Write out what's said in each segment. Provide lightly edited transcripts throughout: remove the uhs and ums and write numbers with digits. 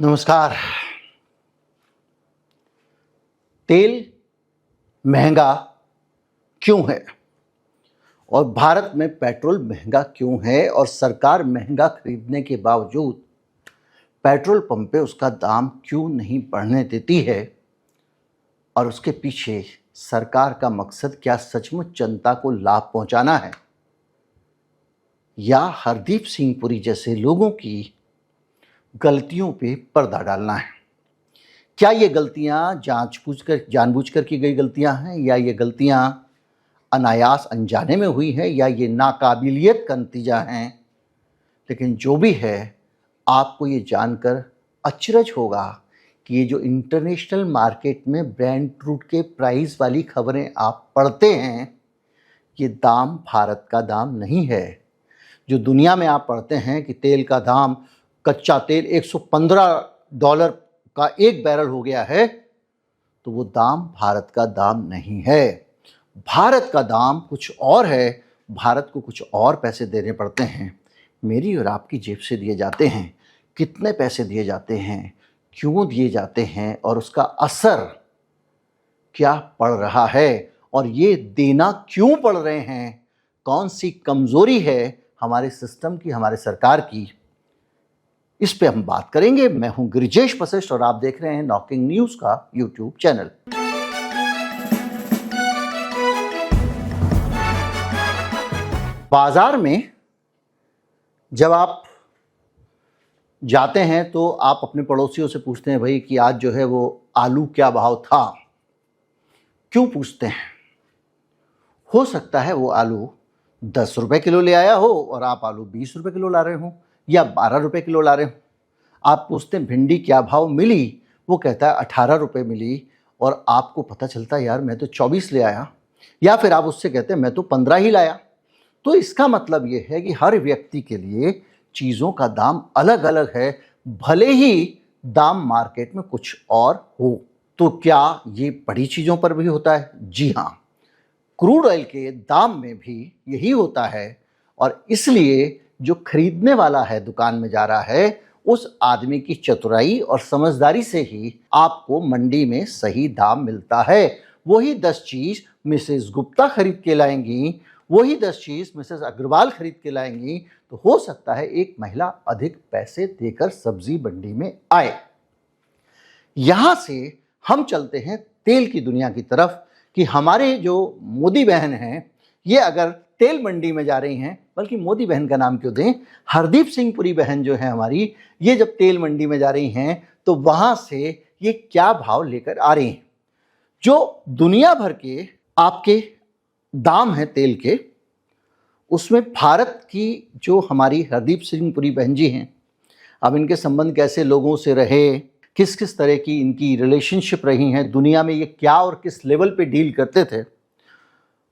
नमस्कार। तेल महंगा क्यों है और भारत में पेट्रोल महंगा क्यों है और सरकार महंगा खरीदने के बावजूद पेट्रोल पंप पे उसका दाम क्यों नहीं बढ़ने देती है और उसके पीछे सरकार का मकसद क्या सचमुच जनता को लाभ पहुंचाना है या हरदीप सिंह पुरी जैसे लोगों की गलतियों पे पर्दा डालना है। क्या ये गलतियां जानबूझकर की गई गलतियां हैं या ये गलतियां अनायास अनजाने में हुई हैं या ये नाकाबिलियत का नतीजा हैं। लेकिन जो भी है, आपको ये जानकर अचरज होगा कि ये जो इंटरनेशनल मार्केट में ब्रांड क्रूड के प्राइस वाली खबरें आप पढ़ते हैं, ये दाम भारत का दाम नहीं है। जो दुनिया में आप पढ़ते हैं कि तेल का दाम, कच्चा तेल $115 का एक बैरल हो गया है, तो वो दाम भारत का दाम नहीं है। भारत का दाम कुछ और है। भारत को कुछ और पैसे देने पड़ते हैं। मेरी और आपकी जेब से दिए जाते हैं। कितने पैसे दिए जाते हैं, क्यों दिए जाते हैं और उसका असर क्या पड़ रहा है और ये देना क्यों पड़ रहे हैं। कौन सी कमजोरी है हमारे सिस्टम की, हमारे सरकार की, इस पे हम बात करेंगे। मैं हूं गिरिजेश वशिष्ठ और आप देख रहे हैं नॉकिंग न्यूज का यूट्यूब चैनल। बाजार में जब आप जाते हैं तो आप अपने पड़ोसियों से पूछते हैं, भाई कि आज जो है वो आलू क्या भाव था। क्यों पूछते हैं? हो सकता है वो आलू 10 रुपए किलो ले आया हो और आप आलू 20 रुपए किलो ला रहे हो या 12 रुपए किलो ला रहे हो। आप पूछते हैं भिंडी क्या भाव मिली, वो कहता है 18 रुपए मिली और आपको पता चलता है यार मैं तो 24 ले आया, या फिर आप उससे कहते हैं मैं तो 15 ही लाया। तो इसका मतलब ये है कि हर व्यक्ति के लिए चीज़ों का दाम अलग अलग है, भले ही दाम मार्केट में कुछ और हो। तो क्या ये बड़ी चीज़ों पर भी होता है? जी हाँ, क्रूड ऑयल के दाम में भी यही होता है। और इसलिए जो खरीदने वाला है, दुकान में जा रहा है, उस आदमी की चतुराई और समझदारी से ही आपको मंडी में सही दाम मिलता है। वही 10 चीज मिसेस गुप्ता खरीद के लाएंगी, वही 10 चीज मिसेस अग्रवाल खरीद के लाएंगी, तो हो सकता है एक महिला अधिक पैसे देकर सब्जी मंडी में आए। यहां से हम चलते हैं तेल की दुनिया की तरफ कि हमारे जो मोदी बहन हैं, ये अगर तेल मंडी में जा रही हैं, बल्कि मोदी बहन का नाम क्यों दें, हरदीप सिंह पुरी बहन जो है हमारी, ये जब तेल मंडी में जा रही हैं तो वहां से ये क्या भाव लेकर आ रही हैं। जो दुनिया भर के आपके दाम हैं तेल के, उसमें भारत की जो हमारी हरदीप सिंह पुरी बहन जी हैं, अब इनके संबंध कैसे लोगों से रहे, किस किस तरह की इनकी रिलेशनशिप रही हैं, दुनिया में ये क्या और किस लेवल पे डील करते थे,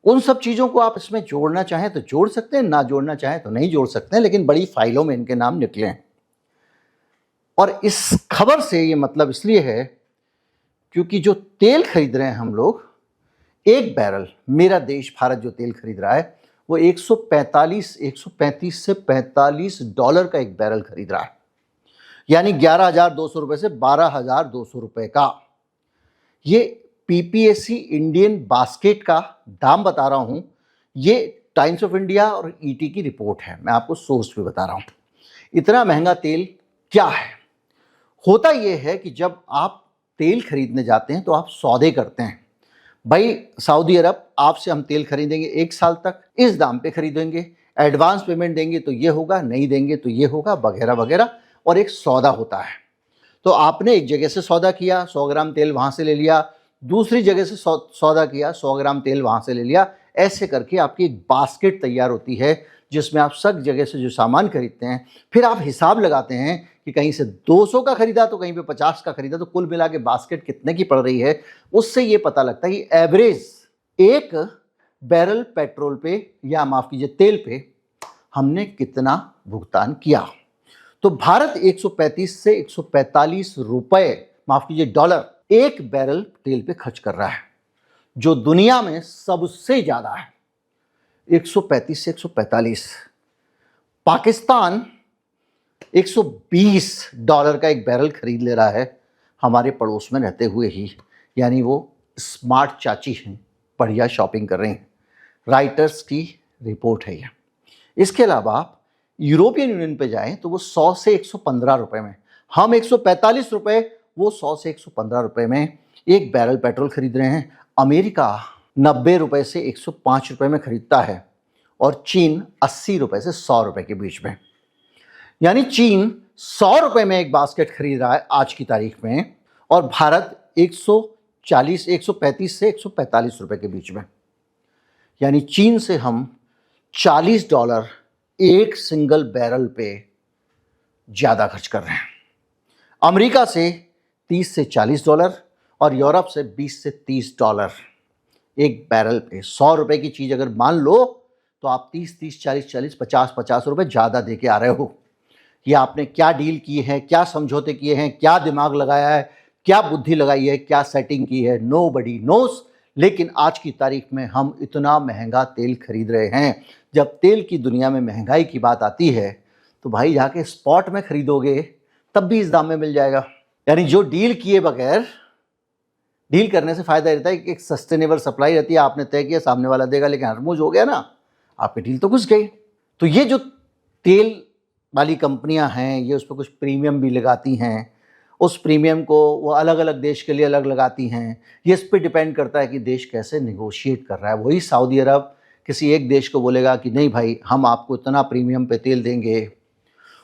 उन सब चीज़ों को आप इसमें जोड़ना चाहें तो जोड़ सकते हैं, ना जोड़ना चाहें तो नहीं जोड़ सकते हैं, लेकिन बड़ी फाइलों में इनके नाम निकले हैं। और इस खबर से ये मतलब इसलिए है क्योंकि जो तेल खरीद रहे हैं हम लोग, एक बैरल, मेरा देश भारत जो तेल खरीद रहा है वो 135 से $45 का एक बैरल खरीद रहा है, यानी 11,200 रुपये से 12,200 रुपये का। ये पीपीएससी इंडियन बास्केट का दाम बता रहा हूं। ये टाइम्स ऑफ इंडिया और ईटी की रिपोर्ट है, मैं आपको सोर्स भी बता रहा हूं। इतना महंगा तेल क्या है? होता यह है कि जब आप तेल खरीदने जाते हैं तो आप सौदे करते हैं। भाई सऊदी अरब, आपसे हम तेल खरीदेंगे 1 साल तक, इस दाम पे खरीदेंगे, एडवांस पेमेंट देंगे तो ये होगा, नहीं देंगे तो ये होगा, वगैरह वगैरह। और एक सौदा होता है। तो आपने एक जगह से सौदा किया, 100 ग्राम तेल वहां से ले लिया, दूसरी जगह से सौदा किया, 100 ग्राम तेल वहां से ले लिया। ऐसे करके आपकी एक बास्केट तैयार होती है जिसमें आप सब जगह से जो सामान खरीदते हैं, फिर आप हिसाब लगाते हैं कि कहीं से 200 का खरीदा तो कहीं पे 50 का खरीदा, तो कुल मिला के बास्केट कितने की पड़ रही है। उससे ये पता लगता है कि एवरेज एक बैरल पेट्रोल पे, या माफ कीजिए तेल पे, हमने कितना भुगतान किया। तो भारत 135 से 145 रुपए, माफ कीजिए डॉलर, एक बैरल तेल पे खर्च कर रहा है, जो दुनिया में सबसे ज्यादा है, 135 से 145। पाकिस्तान $120 का एक बैरल खरीद ले रहा है हमारे पड़ोस में रहते हुए ही। यानी वो स्मार्ट चाची हैं, बढ़िया शॉपिंग कर रही हैं। राइटर्स की रिपोर्ट है ये। इसके अलावा आप यूरोपियन यूनियन पे जाएं तो वो 100 से 115 रुपए में, हम 145 रुपए, वो 100 से 115 रुपए में एक बैरल पेट्रोल खरीद रहे हैं। अमेरिका 90 रुपए से 105 रुपए में खरीदता है और चीन 80 रुपए से 100 रुपए के बीच में। यानी चीन 100 रुपए में एक बास्केट खरीद रहा है आज की तारीख में, और भारत 135 से 145 रुपए के बीच में। यानी चीन से हम $40 एक सिंगल बैरल पे ज़्यादा खर्च कर रहे हैं। अमेरिका से $30 से $40 और यूरोप से $20 से $30 एक बैरल पे। 100 रुपए की चीज़ अगर मान लो तो आप 30, 40, 50 रुपए ज़्यादा दे के आ रहे हो। ये आपने क्या डील की है, क्या समझौते किए हैं, क्या दिमाग लगाया है, क्या बुद्धि लगाई है, क्या सेटिंग की है, नोबडी नोस। लेकिन आज की तारीख में हम इतना महंगा तेल खरीद रहे हैं। जब तेल की दुनिया में महंगाई की बात आती है तो भाई जाके स्पॉट में खरीदोगे तब भी इस दाम में मिल जाएगा। यानी जो डील किए बगैर, डील करने से फायदा रहता है कि एक सस्टेनेबल सप्लाई रहती है, आपने तय किया, सामने वाला देगा, लेकिन हरमुज हो गया ना, आपकी डील तो घुस गई। तो ये जो तेल वाली कंपनियां हैं ये उस पर कुछ प्रीमियम भी लगाती हैं, उस प्रीमियम को वो अलग अलग देश के लिए अलग लगाती हैं। ये इस पर डिपेंड करता है कि देश कैसे निगोशिएट कर रहा है। वही सऊदी अरब किसी एक देश को बोलेगा कि नहीं भाई हम आपको इतना प्रीमियम पे तेल देंगे,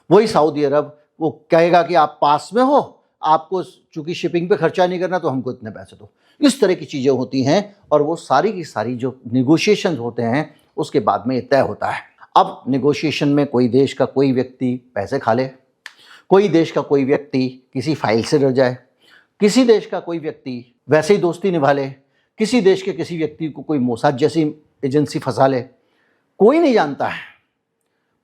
वही सऊदी अरब वो कहेगा कि आप पास में हो, आपको चूंकि शिपिंग पे खर्चा नहीं करना तो हमको इतने पैसे दो। इस तरह की चीज़ें होती हैं और वो सारी की सारी जो निगोशिएशन होते हैं उसके बाद में ये तय होता है। अब निगोशिएशन में कोई देश का कोई व्यक्ति पैसे खा ले, कोई देश का कोई व्यक्ति किसी फाइल से डर जाए, किसी देश का कोई व्यक्ति वैसे ही दोस्ती निभा ले, किसी देश के किसी व्यक्ति को कोई मोसाद जैसी एजेंसी फंसा ले, कोई नहीं जानता है।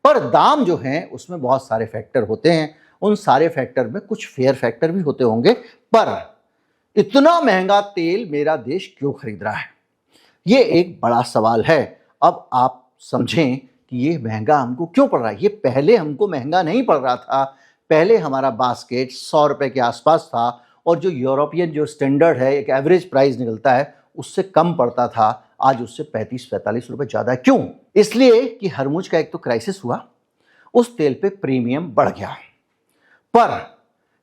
पर दाम जो है उसमें बहुत सारे फैक्टर होते हैं, उन सारे फैक्टर में कुछ फेयर फैक्टर भी होते होंगे। पर इतना महंगा तेल मेरा देश क्यों खरीद रहा है, ये एक बड़ा सवाल है। अब आप समझें कि ये महंगा हमको क्यों पड़ रहा है। ये पहले हमको महंगा नहीं पड़ रहा था, पहले हमारा बास्केट 100 रुपए के आसपास था और जो यूरोपियन जो स्टैंडर्ड है, एक एवरेज प्राइस निकलता है, उससे कम पड़ता था। आज उससे 35-45 रुपए ज़्यादा है। क्यों? इसलिए कि हरमुज का एक तो क्राइसिस हुआ, उस तेल पे प्रीमियम बढ़ गया। पर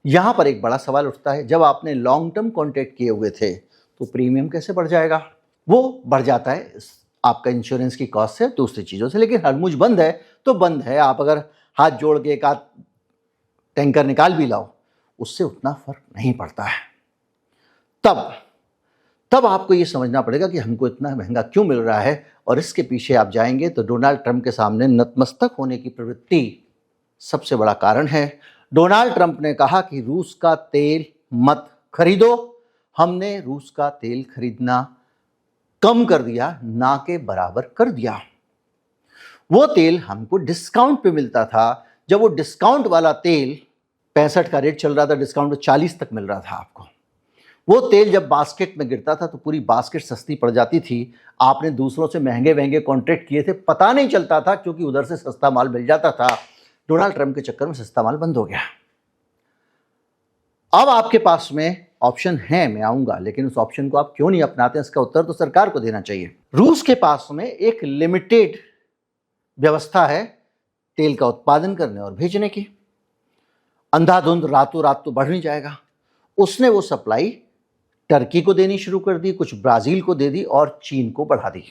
यहाँ पर एक बड़ा सवाल उठता है, जब आपने लॉन्ग टर्म कॉन्ट्रैक्ट किए हुए थे तो प्रीमियम कैसे बढ़ जाएगा? वो बढ़ जाता है आपका इंश्योरेंस की कॉस्ट से, दूसरी चीज़ों से। लेकिन हरमुज बंद है तो बंद है, आप अगर हाथ जोड़ के एक आध टैंकर निकाल भी लाओ उससे उतना फर्क नहीं पड़ता है। तब आपको ये समझना पड़ेगा कि हमको इतना महंगा क्यों मिल रहा है। और इसके पीछे आप जाएंगे तो डोनाल्ड ट्रंप के सामने नतमस्तक होने की प्रवृत्ति सबसे बड़ा कारण है। डोनाल्ड ट्रंप ने कहा कि रूस का तेल मत खरीदो। हमने रूस का तेल खरीदना कम कर दिया, ना के बराबर कर दिया। वो तेल हमको डिस्काउंट पे मिलता था। जब वो डिस्काउंट वाला तेल 65 का रेट चल रहा था, डिस्काउंट में 40 तक मिल रहा था आपको। वो तेल जब बास्केट में गिरता था तो पूरी बास्केट सस्ती पड़ जाती थी। आपने दूसरों से महंगे महंगे कॉन्ट्रैक्ट किए थे, पता नहीं चलता था क्योंकि उधर से सस्ता माल मिल जाता था। डोनाल्ड ट्रंप के चक्कर में सस्ता माल बंद हो गया। अब आपके पास में ऑप्शन है, मैं आऊंगा, लेकिन उस ऑप्शन को आप क्यों नहीं अपनाते, इसका उत्तर तो सरकार को देना चाहिए। रूस के पास में एक लिमिटेड व्यवस्था है तेल का उत्पादन करने और भेजने की। अंधाधुंध रातों रात तो बढ़ नहीं जाएगा। उसने वो सप्लाई टर्की को देनी शुरू कर दी, कुछ ब्राजील को दे दी और चीन को बढ़ा दी।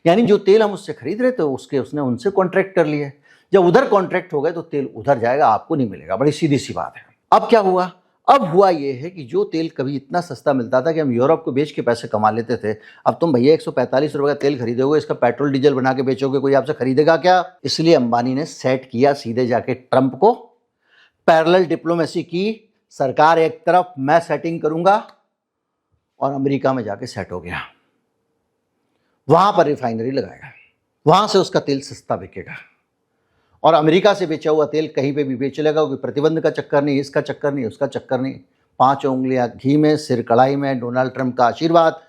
यानी जो तेल हम उससे खरीद रहे थे उसने उनसे कॉन्ट्रैक्ट कर लिए। जब उधर कॉन्ट्रैक्ट हो गए तो तेल उधर जाएगा, आपको नहीं मिलेगा। बड़ी सीधी सी बात है। अब क्या हुआ? अब हुआ ये है कि जो तेल कभी इतना सस्ता मिलता था कि हम यूरोप को बेच के पैसे कमा लेते थे, अब तुम भैया 145 रुपये का तेल खरीदोगे, इसका पेट्रोल डीजल बना के बेचोगे, कोई आपसे खरीदेगा क्या? इसलिए अंबानी ने सेट किया सीधे जाके ट्रंप को, पैरेलल डिप्लोमेसी की। सरकार एक तरफ, मैं सेटिंग करूंगा, और अमेरिका में जाके सेट हो गया। वहां पर रिफाइनरी लगाएगा, वहां से उसका तेल सस्ता बिकेगा और अमेरिका से बेचा हुआ तेल कहीं पे भी बेच लेगा। कोई प्रतिबंध का चक्कर नहीं, इसका चक्कर नहीं, उसका चक्कर नहीं। 5 उंगलियां घी में, सिर कढ़ाई में, डोनाल्ड ट्रंप का आशीर्वाद।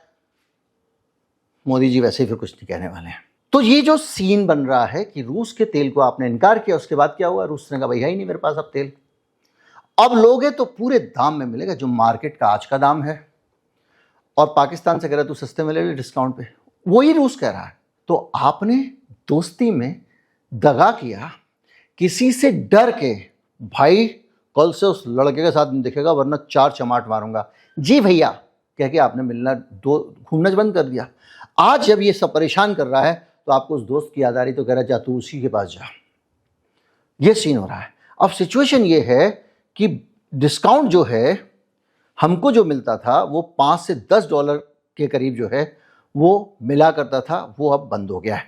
मोदी जी वैसे ही फिर कुछ नहीं कहने वाले हैं। तो ये जो सीन बन रहा है कि रूस के तेल को आपने इनकार किया, उसके बाद क्या हुआ, रूस ने कहा भाई है ही नहीं मेरे पास अब तेल। अब लोगे तो पूरे दाम में मिलेगा जो मार्केट का आज का दाम है, और पाकिस्तान से कह रहा तू सस्ते में ले ले डिस्काउंट पे, वही रूस कह रहा है। तो आपने दोस्ती में दगा किया, किसी से डर के, भाई कल से उस लड़के के साथ नहीं दिखेगा वरना 4 चमाट मारूंगा, जी भैया कह के आपने मिलना घूमना बंद कर दिया। आज जब ये सब परेशान कर रहा है तो आपको उस दोस्त की याद आ रही तो कह रहा जा तू उसी के पास जा। ये सीन हो रहा है। अब सिचुएशन ये है कि डिस्काउंट जो है हमको जो मिलता था वो $5 से $10 के करीब जो है वो मिला करता था, वो अब बंद हो गया है।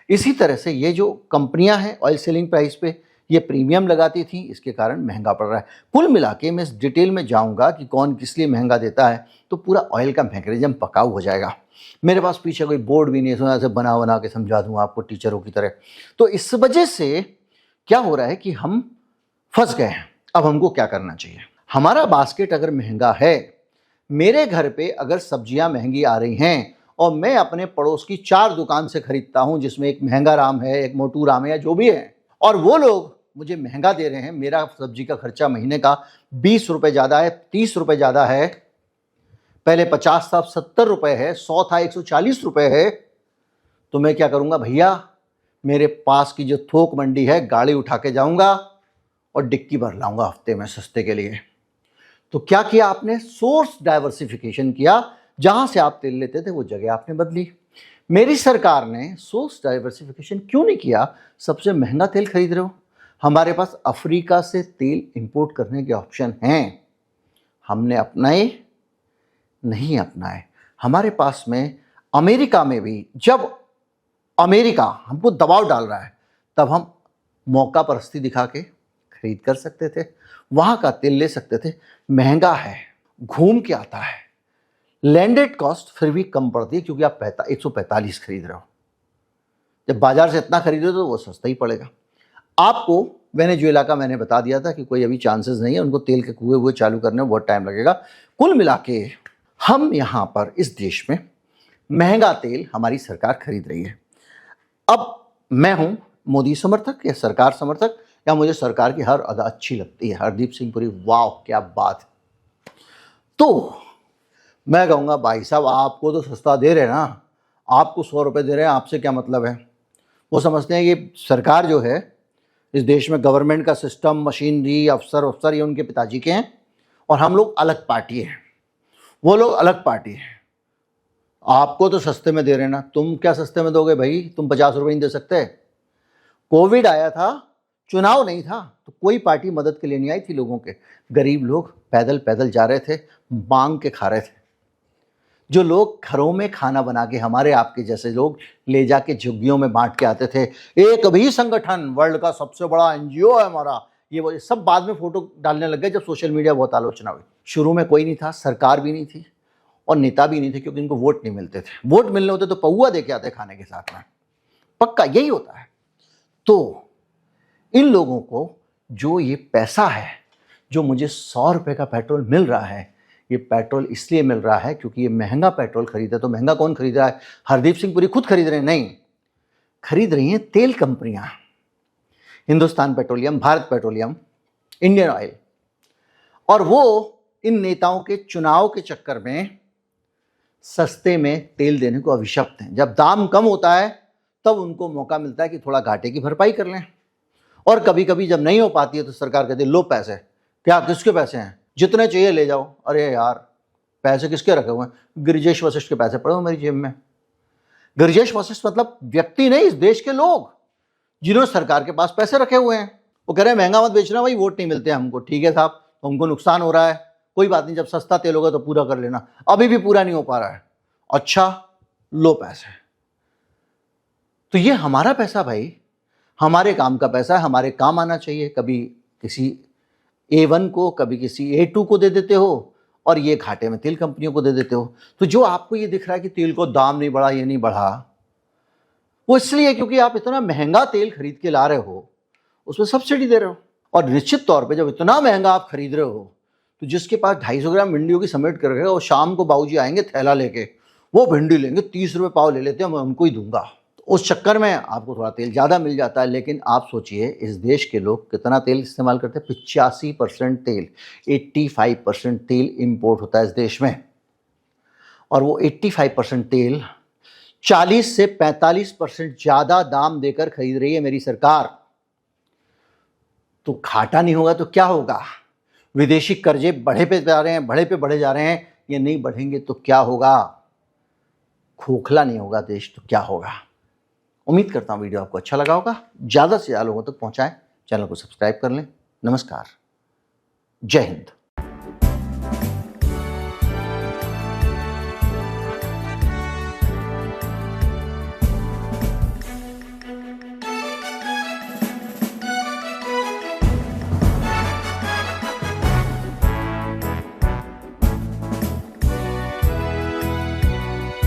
इसी तरह से ये जो कंपनियां हैं ऑयल सेलिंग प्राइस पे ये प्रीमियम लगाती थी, इसके कारण महंगा पड़ रहा है। कुल मिला के मैं इस डिटेल में जाऊंगा कि कौन किस लिए महंगा देता है तो पूरा ऑयल का मैकेनिज्म पकाऊ हो जाएगा। मेरे पास पीछे कोई बोर्ड भी नहीं है, ऐसे बना के समझा दूंगा आपको टीचरों की तरह। तो इस वजह से क्या हो रहा है कि हम फंस गए हैं। अब हमको क्या करना चाहिए? हमारा बास्केट अगर महंगा है, मेरे घर पे अगर सब्जियां महंगी आ रही हैं और मैं अपने पड़ोस की 4 दुकान से खरीदता हूं जिसमें एक महंगा राम है, एक मोटू राम है या जो भी है, और वो लोग मुझे महंगा दे रहे हैं, मेरा सब्जी का खर्चा महीने का 20 रुपए ज़्यादा है, 30 रुपए ज़्यादा है, पहले 50 था अब 70 रुपए है, 100 था 140 रुपए है, तो मैं क्या करूंगा भैया, मेरे पास की जो थोक मंडी है गाड़ी उठा के जाऊंगा और डिक्की भर लाऊंगा हफ्ते में सस्ते के लिए। तो क्या किया आपने? सोर्स डाइवर्सिफिकेशन किया। जहां से आप तेल लेते थे वो जगह आपने बदली। मेरी सरकार ने सोर्स डाइवर्सिफिकेशन क्यों नहीं किया? सबसे महंगा तेल खरीद रहे हो। हमारे पास अफ्रीका से तेल इंपोर्ट करने के ऑप्शन हैं, हमने अपनाए नहीं अपनाए। हमारे पास में अमेरिका में भी जब अमेरिका हमको दबाव डाल रहा है तब हम मौका परस्ती दिखा के खरीद कर सकते थे, वहां का तेल ले सकते थे। महंगा है, घूम के आता है, लैंडेड कॉस्ट फिर भी कम पड़ती है क्योंकि आप 145 खरीद रहे हो। जब बाजार से इतना खरीदो तो वो सस्ता ही पड़ेगा आपको। वेनेजुएला का मैंने बता दिया था कि कोई अभी चांसेस नहीं है, उनको तेल के कुएं वो चालू करने में बहुत टाइम लगेगा। कुल मिला के हम यहाँ पर इस देश में महंगा तेल हमारी सरकार खरीद रही है। अब मैं हूँ मोदी समर्थक या सरकार समर्थक, या मुझे सरकार की हर अदा अच्छी लगती है, हरदीप सिंह पुरी वाह क्या बात है, तो मैं कहूँगा भाई साहब आपको तो सस्ता दे रहे हैं ना, आपको 100 रुपये दे रहे हैं, आपसे क्या मतलब है। वो समझते हैं कि सरकार जो है इस देश में गवर्नमेंट का सिस्टम, मशीनरी, अफसर ये उनके पिताजी के हैं और हम लोग अलग पार्टी हैं, वो लोग अलग पार्टी हैं। आपको तो सस्ते में दे रहे हैं ना, तुम क्या सस्ते में दोगे भाई? तुम 50 रुपये नहीं दे सकते। कोविड आया था, चुनाव नहीं था, तो कोई पार्टी मदद के लिए नहीं आई थी लोगों के। गरीब लोग पैदल पैदल जा रहे थे, मांग के खा रहे थे। जो लोग घरों में खाना बना के हमारे आपके जैसे लोग ले जाके झुग्गियों में बांट के आते थे। एक भी संगठन, वर्ल्ड का सबसे बड़ा एनजीओ है हमारा, ये वो सब बाद में फोटो डालने लग गए जब सोशल मीडिया बहुत आलोचना हुई। शुरू में कोई नहीं था, सरकार भी नहीं थी और नेता भी नहीं थे क्योंकि इनको वोट नहीं मिलते थे। वोट मिलने होते तो पौआ दे के आते खाने के साथ में, पक्का यही होता है। तो इन लोगों को जो ये पैसा है, जो मुझे 100 रुपये का पेट्रोल मिल रहा है, ये पेट्रोल इसलिए मिल रहा है क्योंकि ये महंगा पेट्रोल खरीदा। तो महंगा कौन खरीद रहा है? हरदीप सिंह पुरी खुद खरीद रहे हैं? नहीं, खरीद रही हैं तेल कंपनियां, Hindustan petroleum, Bharat petroleum, Indian oil. और वो इन नेताओं के चुनाव के चक्कर में सस्ते में तेल देने को अभिशप्त हैं। जब दाम कम होता है तब उनको मौका मिलता है कि थोड़ा घाटे की भरपाई कर लें। और कभी कभी जब नहीं हो पाती है तो सरकार कहती है लो पैसे। क्या किसके पैसे हैं? जितने चाहिए ले जाओ। अरे यार पैसे किसके रखे हुए हैं? गिरिजेश वशिष्ठ के पैसे पड़े हो मेरी जेब में। गिरिजेश वशिष्ठ मतलब व्यक्ति नहीं, इस देश के लोग जिन्होंने सरकार के पास पैसे रखे हुए हैं। वो कह रहे हैं महंगा मत बेचना भाई, वोट नहीं मिलते हमको। ठीक है साहब, हमको नुकसान हो रहा है, कोई बात नहीं, जब सस्ता तेल होगा तो पूरा कर लेना। अभी भी पूरा नहीं हो पा रहा है, अच्छा लो पैसे। तो ये हमारा पैसा भाई, हमारे काम का पैसा है, हमारे काम आना चाहिए। कभी किसी A1 को, कभी किसी A2 को दे देते हो और ये घाटे में तेल कंपनियों को दे देते हो। तो जो आपको ये दिख रहा है कि तेल को दाम नहीं बढ़ा, ये नहीं बढ़ा, वो इसलिए क्योंकि आप इतना महंगा तेल खरीद के ला रहे हो, उसमें सब्सिडी दे रहे हो। और निश्चित तौर पे जब इतना महंगा आप खरीद रहे हो तो जिसके पास 250 ग्राम भिंडियों की समेट कर रखेगा, और शाम को बाबूजी आएंगे थैला लेके, वो भिंडी लेंगे 30 रुपये पाव ले लेते हैं, मैं उनको ही दूंगा। उस चक्कर में आपको थोड़ा तेल ज़्यादा मिल जाता है। लेकिन आप सोचिए इस देश के लोग कितना तेल इस्तेमाल करते हैं, 85% तेल, 85% तेल इंपोर्ट होता है इस देश में। और वो 85% तेल 40 से 45% ज़्यादा दाम देकर खरीद रही है मेरी सरकार। तो घाटा नहीं होगा तो क्या होगा? विदेशी कर्जे बढ़े पे जा रहे हैं, बढ़े पे बढ़े जा रहे हैं। ये नहीं बढ़ेंगे तो क्या होगा? खोखला नहीं होगा देश तो क्या होगा? उम्मीद करता हूँ वीडियो आपको अच्छा लगा होगा। ज़्यादा से ज़्यादा लोगों तक पहुँचाएं, चैनल को सब्सक्राइब कर लें। नमस्कार, जय हिंद।